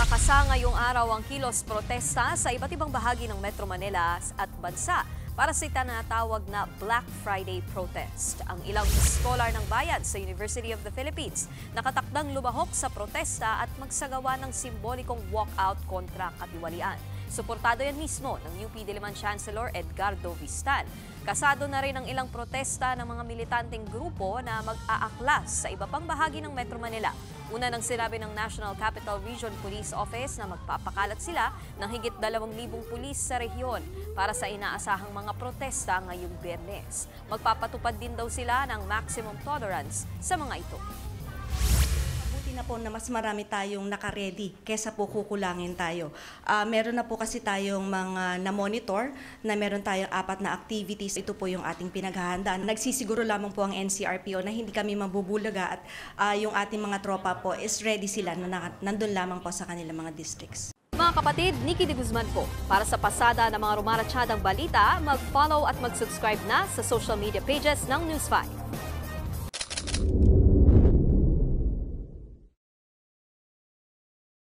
Nakakasa ngayong araw ang kilos protesta sa iba't ibang bahagi ng Metro Manila at bansa para sa itinatawag na Black Friday protest. Ang ilang scholar ng bayan sa University of the Philippines nakatakdang lumahok sa protesta at magsagawa ng simbolikong walkout kontra katiwalian. Suportado yan mismo ng UP Diliman Chancellor Edgardo Vistal. Kasado na rin ang ilang protesta ng mga militanteng grupo na mag-aaklas sa iba pang bahagi ng Metro Manila. Una nang sinabi ng National Capital Region Police Office na magpapakalat sila ng higit 2,000 pulis sa rehiyon para sa inaasahang mga protesta ngayong Biyernes. Magpapatupad din daw sila ng maximum tolerance sa mga ito. Na po na mas marami tayong nakaredy kesa po kukulangin tayo. Meron na po kasi tayong mga na-monitor na meron tayong 4 na activities. Ito po yung ating pinaghahandaan. Nagsisiguro lamang po ang NCRPO na hindi kami mabubulaga at yung ating mga tropa po is ready sila na nandun lamang po sa kanilang mga districts. Mga kapatid, Nikki de Guzman po. Para sa pasada ng mga rumaratsyadang balita, mag-follow at mag-subscribe na sa social media pages ng News 5.